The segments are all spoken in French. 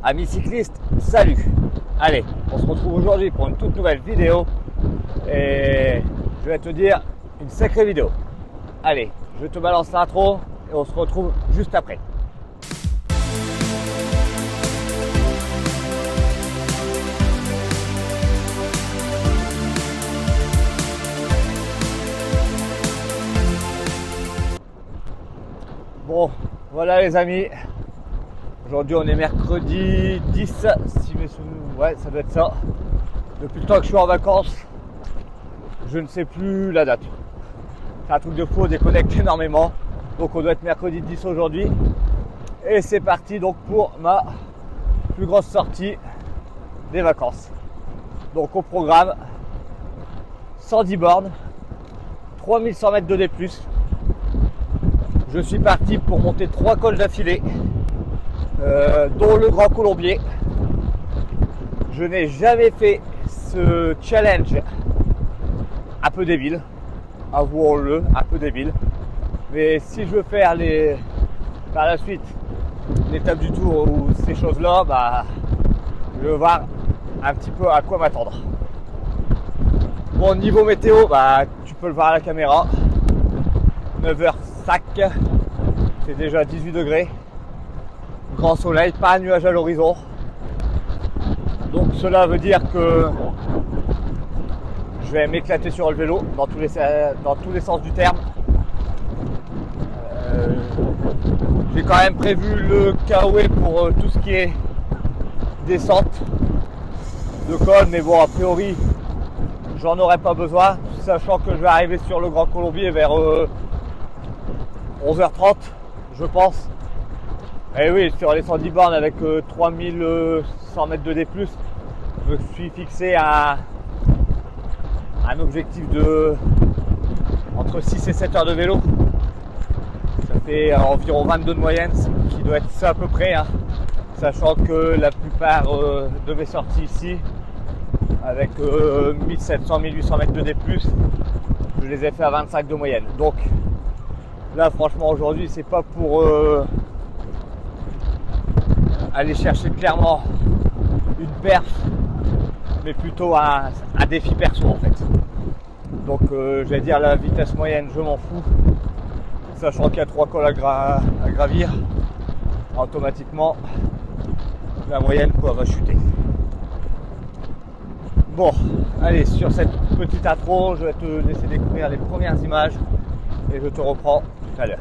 Amis cyclistes, salut! Allez, on se retrouve aujourd'hui pour une toute nouvelle vidéo et je vais te dire une sacrée vidéo. Allez, je te balance l'intro et on se retrouve juste après. Bon, voilà les amis. Aujourd'hui on est mercredi 10, si mes souvenirs, ouais ça doit être ça. Depuis le temps que je suis en vacances, je ne sais plus la date. C'est un truc de fou, on déconnecte énormément. Donc on doit être mercredi 10 aujourd'hui. Et c'est parti donc pour ma plus grosse sortie des vacances. Donc au programme, 110 bornes, 3100 mètres de D+. Je suis parti pour monter 3 cols d'affilée. Dont le Grand Colombier. Je n'ai jamais fait ce challenge un peu débile, avouons-le, un peu débile. Mais si je veux faire par la suite l'étape du tour ou ces choses-là, je vais voir un petit peu à quoi m'attendre. Bon, niveau météo, tu peux le voir à la caméra. 9h05, c'est déjà 18 degrés. Grand soleil, pas un nuage à l'horizon. Donc cela veut dire que je vais m'éclater sur le vélo dans tous les sens du terme. J'ai quand même prévu le KOE pour tout ce qui est descente de col, mais bon, a priori j'en aurai pas besoin, sachant que je vais arriver sur le Grand Colombier vers 11h30 je pense. Et oui, sur les 110 bornes avec 3100 mètres de D+, je me suis fixé un objectif de entre 6 et 7 heures de vélo. Ça fait environ 22 de moyenne, ce qui doit être ça à peu près, hein. Sachant que la plupart de mes sorties ici, avec 1700-1800 mètres de D+, je les ai fait à 25 de moyenne. Donc là franchement aujourd'hui c'est pas pour aller chercher clairement une perf, mais plutôt un défi perso en fait. Donc je vais dire la vitesse moyenne, je m'en fous, sachant qu'il y a 3 cols à gravir, automatiquement la moyenne va chuter. Bon, allez, sur cette petite intro, je vais te laisser découvrir les premières images et je te reprends tout à l'heure.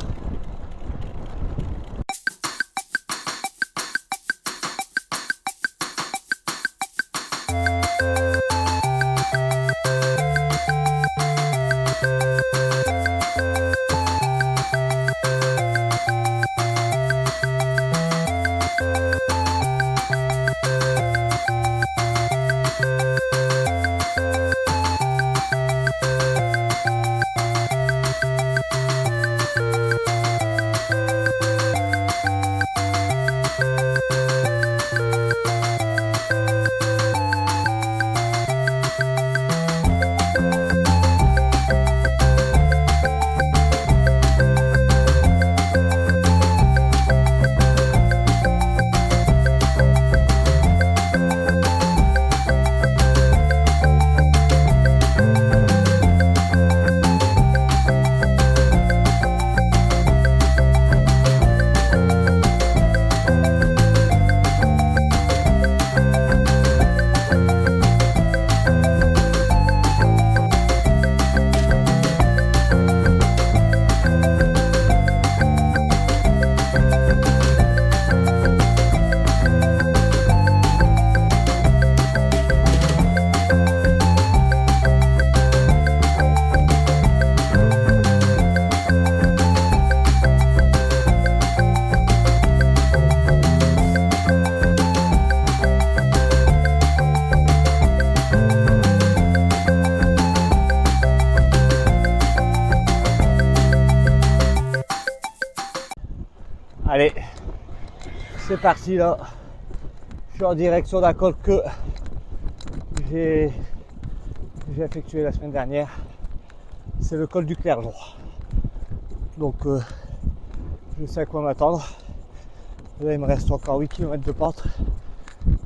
Allez, c'est parti là. Je suis en direction d'un col que j'ai effectué la semaine dernière. C'est le col du Clergeon. Donc je sais à quoi m'attendre. Là il me reste encore 8 km de pente.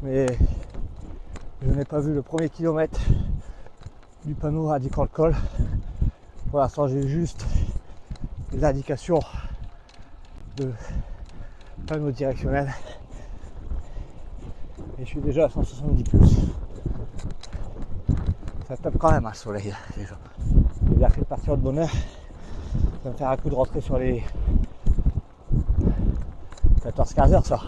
mais je n'ai pas vu le premier kilomètre du panneau indiquant le col. Pour l'instant, j'ai juste les indications de panneau directionnel et je suis déjà à 170 plus. Ça tape quand même un soleil déjà. J'ai bien fait de partir de bonne heure. Ça va me faire un coup de rentrer sur les 14-15 heures ça.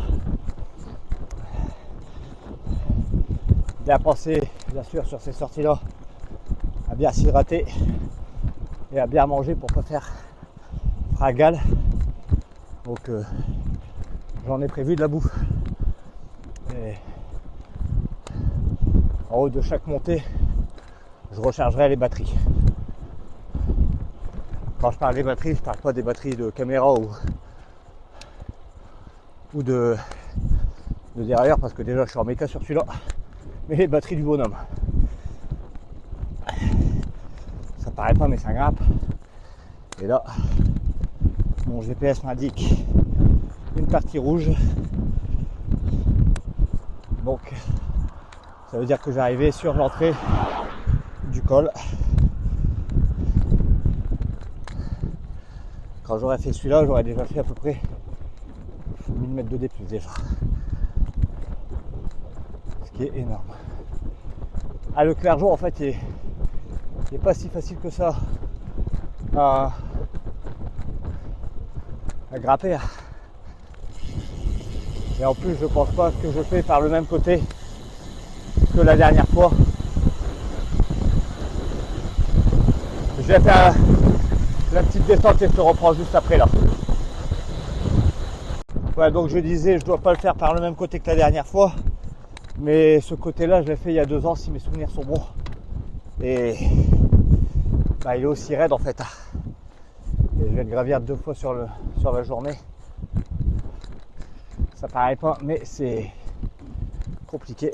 Bien penser bien sûr sur ces sorties là à bien s'hydrater et à bien manger pour pas faire fragale. Donc j'en ai prévu de la bouffe. Et en haut de chaque montée, je rechargerai les batteries. Quand je parle des batteries, je parle pas des batteries de caméra ou de derrière parce que déjà je suis en méca sur celui-là, mais les batteries du bonhomme. Ça paraît pas mais ça grimpe. Et là, mon GPS m'indique une partie rouge. Donc ça veut dire que j'arrivais sur l'entrée du col. Quand j'aurais fait celui-là, j'aurais déjà fait à peu près 1000 mètres de D+, déjà. Ce qui est énorme. Ah, le Clergeau, en fait, il est pas si facile que ça à grimper. Et en plus, je pense pas que je fais par le même côté que la dernière fois. Je vais faire la petite descente et je te reprends juste après là. Ouais, donc je disais, je dois pas le faire par le même côté que la dernière fois, mais ce côté-là, je l'ai fait il y a 2 ans si mes souvenirs sont bons. Et bah, il est aussi raide en fait. Et je vais le gravir 2 fois sur la journée. Ça paraît pas, mais c'est compliqué.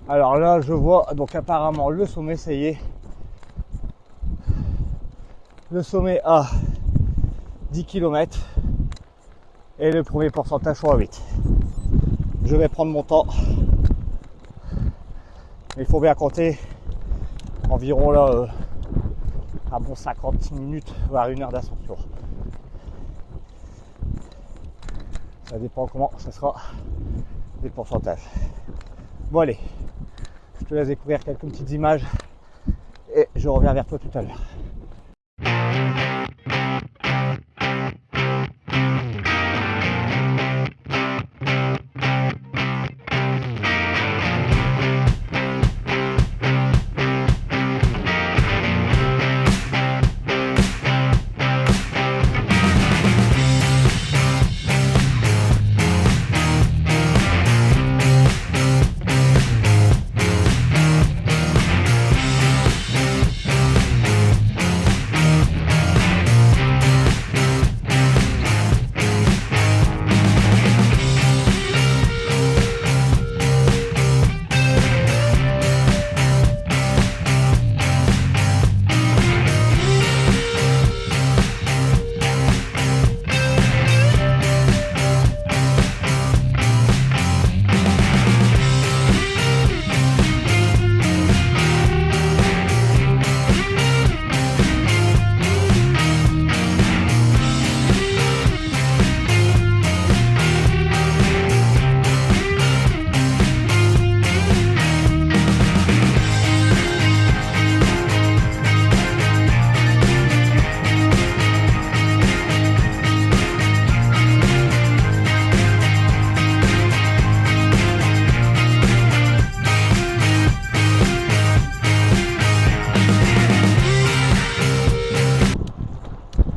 Alors là, je vois donc apparemment le sommet, ça y est. Le sommet à 10 km et le premier pourcentage sont à 8. Je vais prendre mon temps. Il faut bien compter environ là un bon 50 minutes, voire 1 heure d'ascension. Ça dépend comment ça sera les pourcentages. Bon allez, je te laisse découvrir quelques petites images et je reviens vers toi tout à l'heure.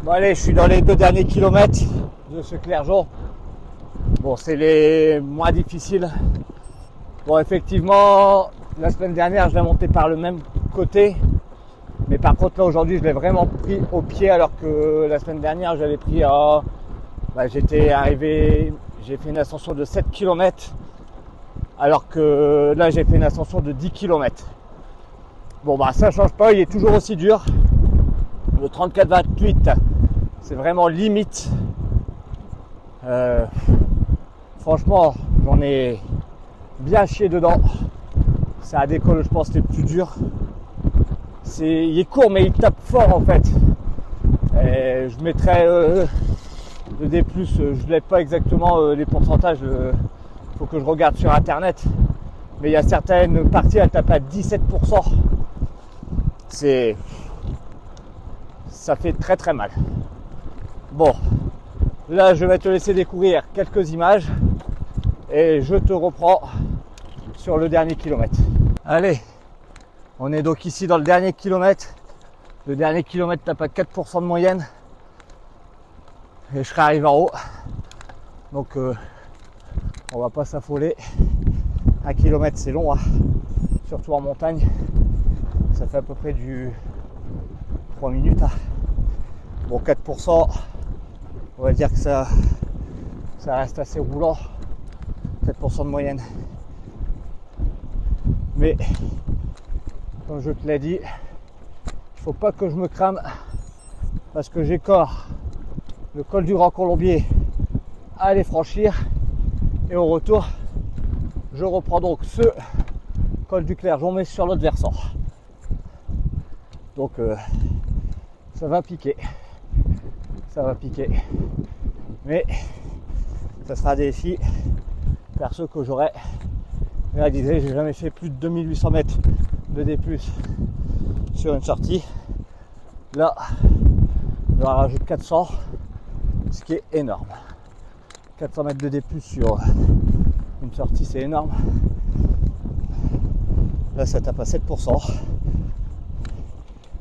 Bon allez, je suis dans les 2 derniers kilomètres de ce Clergeau. Bon, c'est les moins difficiles. Bon, effectivement, la semaine dernière, je l'ai monté par le même côté. Mais par contre, là, aujourd'hui, je l'ai vraiment pris au pied, alors que la semaine dernière, j'avais pris à... j'étais arrivé... J'ai fait une ascension de 7 km, alors que là, j'ai fait une ascension de 10 km. Bon, bah, ça change pas, il est toujours aussi dur. Le 34-28, c'est vraiment limite. Franchement, j'en ai bien chier dedans. C'est un des cols, je pense, les plus durs. Il est court, mais il tape fort en fait. Et je mettrais le D+, je ne l'ai pas exactement les pourcentages, faut que je regarde sur internet. Mais il y a certaines parties, elles tapent à 17%. Ça fait très très mal. Bon, là je vais te laisser découvrir quelques images et je te reprends sur le dernier kilomètre. Allez, on est donc ici dans le dernier kilomètre. Le dernier kilomètre tape à 4% de moyenne. Et je serai arrivé en haut. Donc on va pas s'affoler. 1 kilomètre c'est long, hein. Surtout en montagne. Ça fait à peu près du 3 minutes. Hein. Bon, 4%, on va dire que ça reste assez roulant. 4% de moyenne. Mais comme je te l'ai dit, il faut pas que je me crame parce que j'ai encore le col du Grand Colombier à aller franchir et au retour je reprends donc ce col du Clergeon mais sur l'autre versant. Donc ça va piquer, mais ça sera un défi perso que j'aurais réalisé. J'ai jamais fait plus de 2800 mètres de D+, sur une sortie. Là je rajoute 400, ce qui est énorme. 400 mètres de D+, sur une sortie, c'est énorme. Là ça tape à 7%.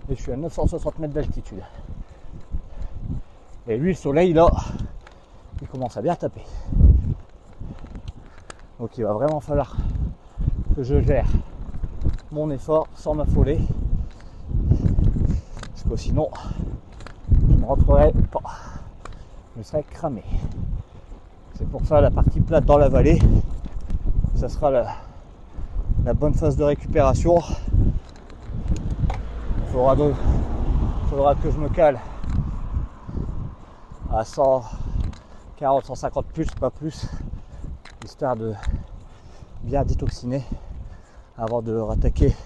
Et je suis à 960 mètres d'altitude. Et lui, le soleil, là, il commence à bien taper. Donc il va vraiment falloir que je gère mon effort sans m'affoler. Parce que sinon, je ne rentrerai pas. Je serai cramé. C'est pour ça la partie plate dans la vallée, ça sera la bonne phase de récupération. Il faudra que je me cale à 140, 150 plus, pas plus, histoire de bien détoxiner avant de rattaquer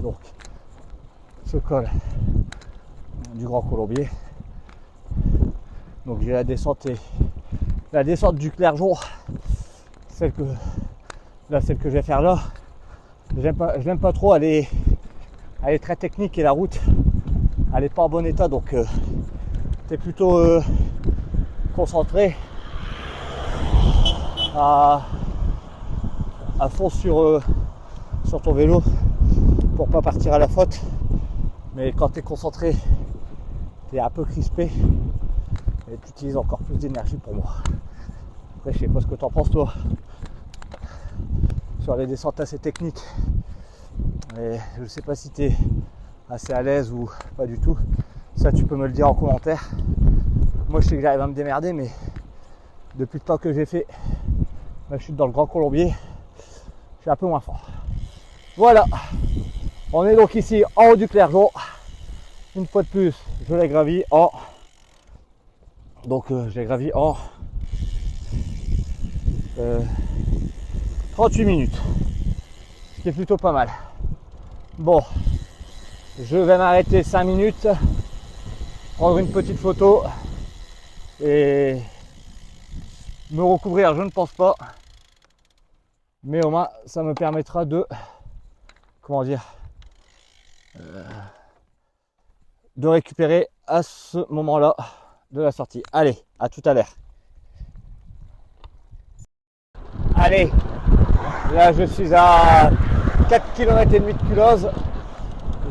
donc ce col du Grand Colombier. Donc j'ai la descente du Clergeon, celle que je vais faire là. Je n'aime pas trop aller. Elle est très technique et la route elle n'est pas en bon état, donc tu es plutôt concentré à fond sur ton vélo pour pas partir à la faute. Mais quand tu es concentré, tu es un peu crispé et tu utilises encore plus d'énergie pour moi. Après je sais pas ce que tu en penses toi sur les descentes assez techniques. Et je ne sais pas si tu es assez à l'aise ou pas du tout. Ça tu peux me le dire en commentaire. Moi je sais que j'arrive à me démerder, mais depuis le temps que j'ai fait ma chute dans le Grand Colombier, je suis un peu moins fort. Voilà, on est donc ici en haut du Clergeon. Une fois de plus, je l'ai gravi en 38 minutes. Ce qui est plutôt pas mal. Bon, je vais m'arrêter 5 minutes, prendre une petite photo et me recouvrir, je ne pense pas. Mais au moins, ça me permettra de, de récupérer à ce moment-là de la sortie. Allez, à tout à l'heure. Allez, là je suis à 4 km et demi de Culose.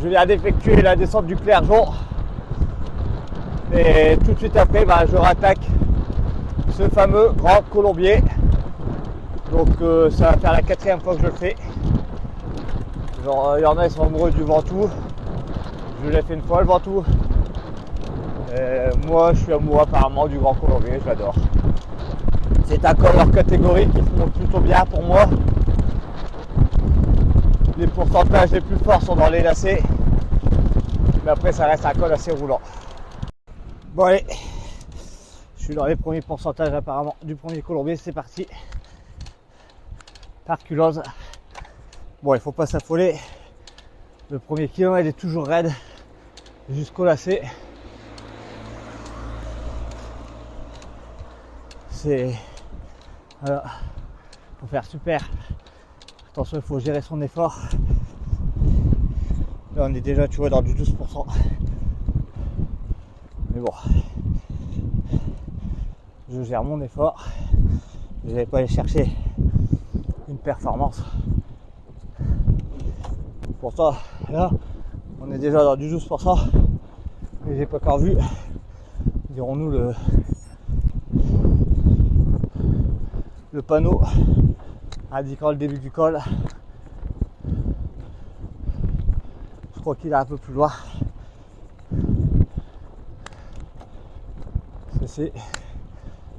Je viens d'effectuer la descente du Clergeon. Et tout de suite après, je rattaque ce fameux Grand Colombier. Donc ça va faire la 4e fois que je le fais. Genre, il y en a qui sont amoureux du Ventoux. Je l'ai fait une fois le Ventoux. Moi je suis amoureux apparemment du Grand Colombier, je l'adore. C'est un col hors catégorie qui font plutôt bien pour moi. Les pourcentages les plus forts sont dans les lacets. Mais après ça reste un col assez roulant. Bon allez, je suis dans les premiers pourcentages apparemment du premier Colombier, c'est parti. tuberculose. Bon, il faut pas s'affoler. Le premier kilomètre est toujours raide jusqu'au lacet. C'est voilà, faut faire super. Attention, il faut gérer son effort. Là, on est déjà, tu vois, dans du 12%. Mais bon, je gère mon effort. Je n'avais pas aller chercher une performance. Pour ça, là, on est déjà dans du 12%. Mais j'ai pas encore vu, dirons-nous, le panneau indiquant le début du col. Je crois qu'il est un peu plus loin. Ceci,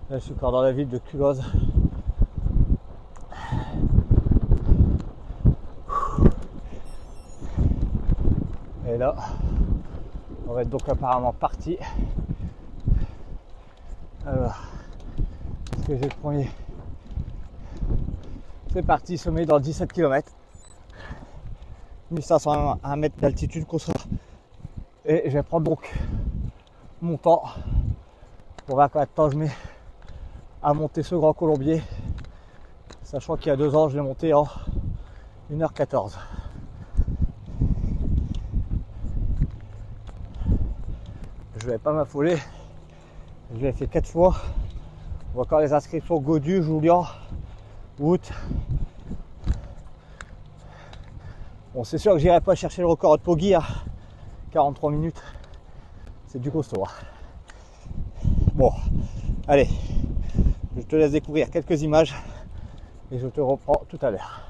là je suis encore dans la ville de Culose. Et là, on va être donc apparemment parti. Alors, est-ce que j'ai le premier? C'est parti, sommet dans 17 km. 1501 mètres d'altitude qu'on sera. Et je vais prendre donc mon temps pour voir combien de temps je mets à monter ce grand colombier. Sachant qu'il y a 2 ans, je l'ai monté en 1h14. Je vais pas m'affoler. Je l'ai fait 4 fois. On voit encore les inscriptions Godu, Julian, Wout. Bon, c'est sûr que j'irai pas chercher le record de Poggi à 43 minutes. C'est du costaud. Bon, allez, je te laisse découvrir quelques images et je te reprends tout à l'heure.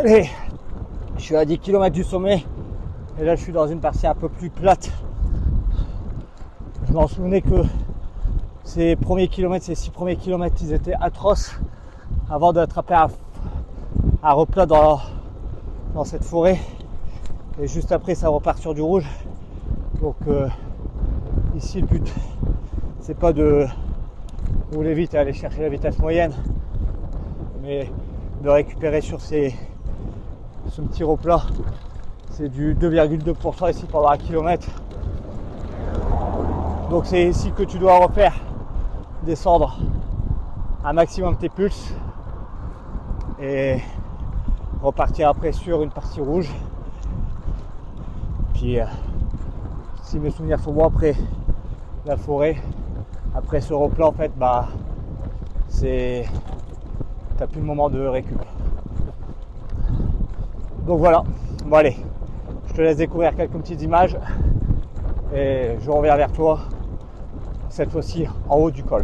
Allez, je suis à 10 km du sommet et là je suis dans une partie un peu plus plate. Je m'en souvenais que ces 6 premiers kilomètres, ils étaient atroces avant d'attraper un replat dans cette forêt. Et juste après, ça repart sur du rouge. Donc ici, le but, c'est pas de rouler vite et aller chercher la vitesse moyenne, mais de récupérer sur ce petit replat. C'est du 2,2% ici pendant 1 km. Donc c'est ici que tu dois refaire descendre un maximum tes pulses et repartir après sur une partie rouge. Puis si mes souvenirs sont bons, après la forêt, après ce replat, en fait, bah t'as plus le moment de récup. Donc voilà, bon allez, je te laisse découvrir quelques petites images et je reviens vers toi, cette fois-ci en haut du col.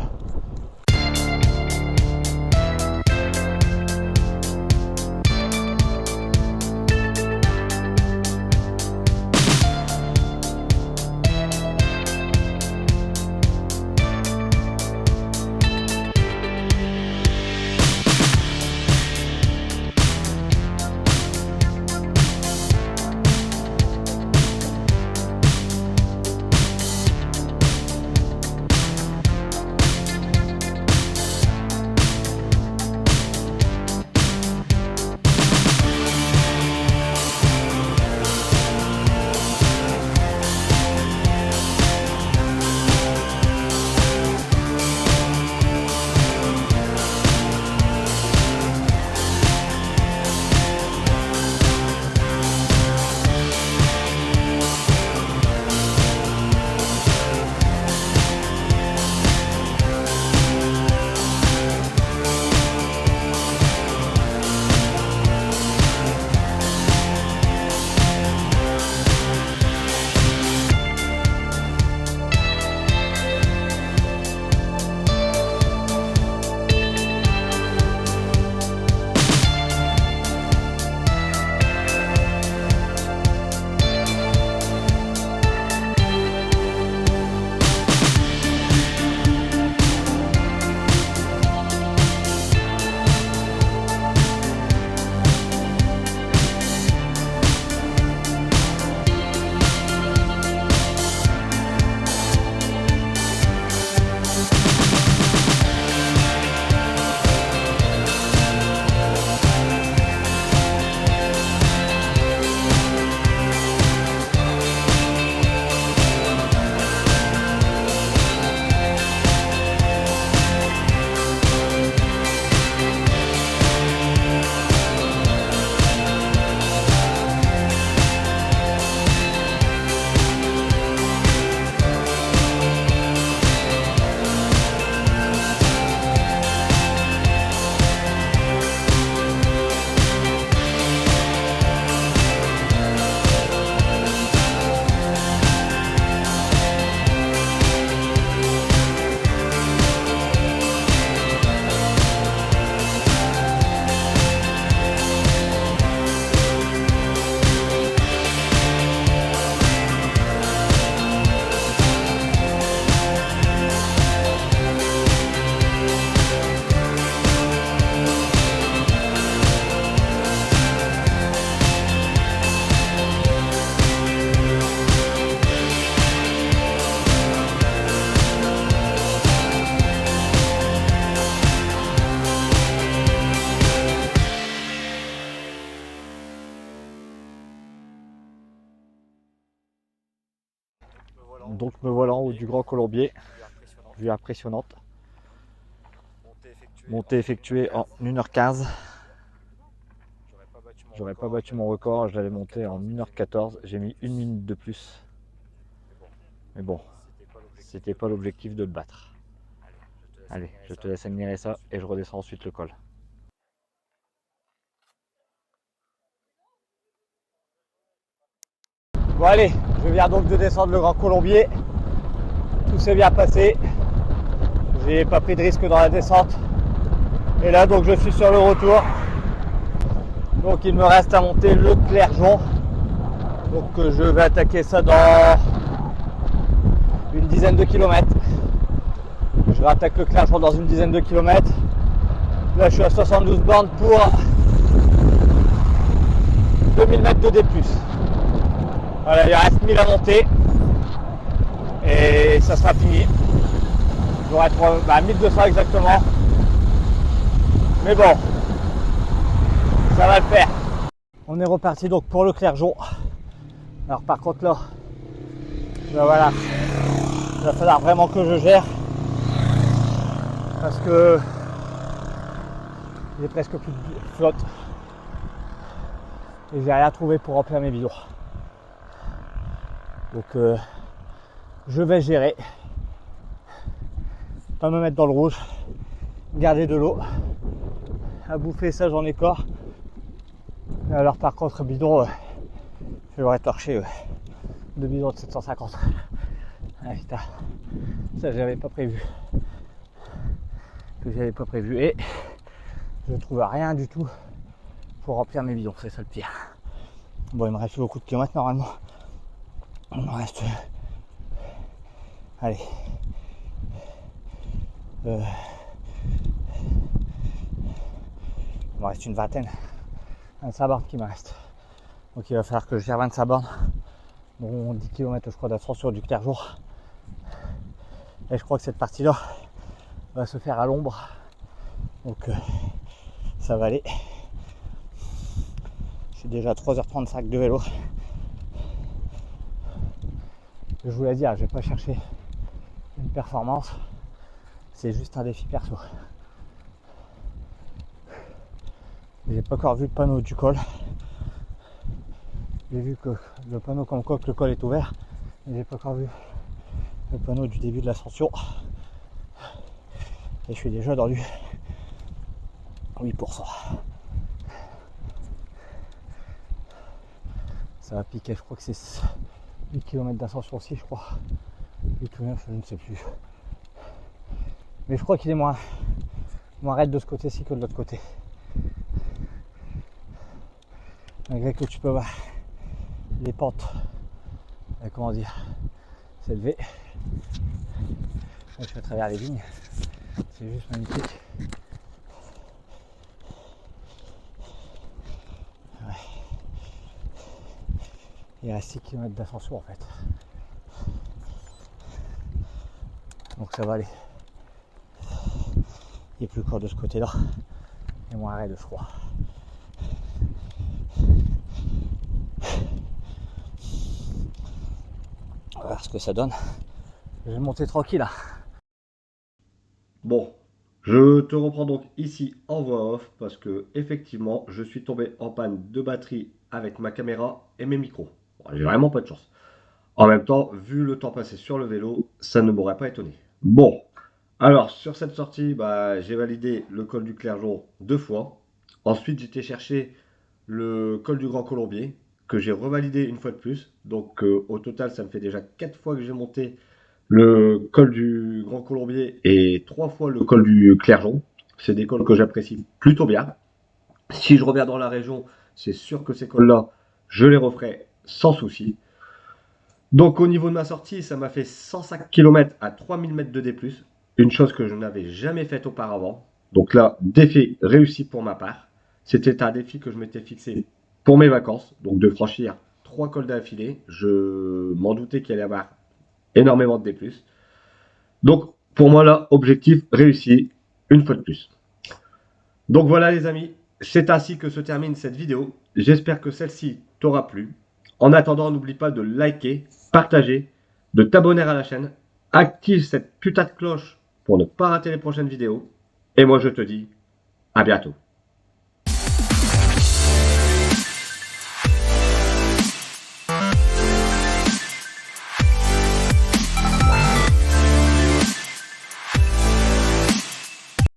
Donc me voilà en haut du Grand Colombier, vue impressionnante. Montée effectuée en 1h15. J'aurais pas battu mon record, je l'avais monté en 1h14, j'ai mis 1 minute de plus. Mais bon, c'était pas l'objectif de le battre. Allez, je te laisse admirer ça et je redescends ensuite le col. Bon allez, je viens donc de descendre le Grand Colombier. Tout s'est bien passé. J'ai pas pris de risque dans la descente. Et là donc je suis sur le retour. Donc il me reste à monter le Clergeon. Donc je vais attaquer ça dans une dizaine de kilomètres. Je rattaque le Clergeon dans une dizaine de kilomètres. Là je suis à 72 bornes pour 2000 mètres de D+. Voilà, il reste 1000 à monter. Et ça sera fini. J'aurai 1200 exactement. Mais bon, ça va le faire. On est reparti donc pour le Clergeon. Alors par contre là, ben voilà, il va falloir vraiment que je gère. Parce que j'ai presque plus de flotte. Et j'ai rien trouvé pour remplir mes bidons. Donc je vais gérer. Pas me mettre dans le rouge. Garder de l'eau. À bouffer ça j'en ai corps. Alors par contre bidon, je vais torcher 2 bidons de 750. Ah putain, ça j'avais pas prévu. Et je ne trouve rien du tout pour remplir mes bidons, c'est ça le pire. Bon, il me reste beaucoup de kilomètres normalement. Il me reste... Allez. Il me reste une vingtaine. 25 bornes qui me reste. Donc il va falloir que je gère 25 bornes. Bon, 10 km je crois d'ascension du Clergeon. Et je crois que cette partie-là va se faire à l'ombre. Donc ça va aller. Je suis déjà à 3h35 de vélo. Je vous l'ai dit, je vais pas chercher une performance. C'est juste un défi perso. J'ai pas encore vu le panneau du col. J'ai vu que le panneau comme quoi que le col est ouvert. Mais j'ai pas encore vu le panneau du début de l'ascension. Et je suis déjà dans du 8%. Ça va piquer, je crois que c'est 8 km d'ascension aussi, je crois. 8 ou 9, je ne sais plus. Mais je crois qu'il est moins raide de ce côté-ci que de l'autre côté. Malgré que tu peux voir les pentes, comment dire, s'élever. Je suis à travers les vignes. C'est juste magnifique. Ouais. Il reste 6 km d'ascension en fait. Donc ça va aller. Il est plus court de ce côté-là. Et moins raide, je crois. On va voir ce que ça donne. Je vais monter tranquille là. Bon, je te reprends donc ici en voix off parce que effectivement je suis tombé en panne de batterie avec ma caméra et mes micros. Bon, j'ai vraiment pas de chance. En même temps, vu le temps passé sur le vélo, ça ne m'aurait pas étonné. Bon, alors sur cette sortie, j'ai validé le col du Clergeon 2 fois. Ensuite, j'étais chercher le col du Grand Colombier que j'ai revalidé une fois de plus. Donc au total, ça me fait déjà 4 fois que j'ai monté le col du Grand Colombier et 3 fois le col du Clergeon. C'est des cols que j'apprécie plutôt bien. Si je reviens dans la région, c'est sûr que ces cols-là, je les referai sans souci. Donc au niveau de ma sortie, ça m'a fait 105 km à 3000 mètres de D+, une chose que je n'avais jamais faite auparavant. Donc là, défi réussi pour ma part. C'était un défi que je m'étais fixé pour mes vacances, donc de franchir 3 cols d'affilée. Je m'en doutais qu'il allait y avoir énormément de D+. Donc pour moi là, objectif réussi une fois de plus. Donc voilà les amis, c'est ainsi que se termine cette vidéo. J'espère que celle-ci t'aura plu. En attendant, n'oublie pas de liker, partager, de t'abonner à la chaîne. Active cette putain de cloche pour ne pas rater les prochaines vidéos. Et moi je te dis à bientôt.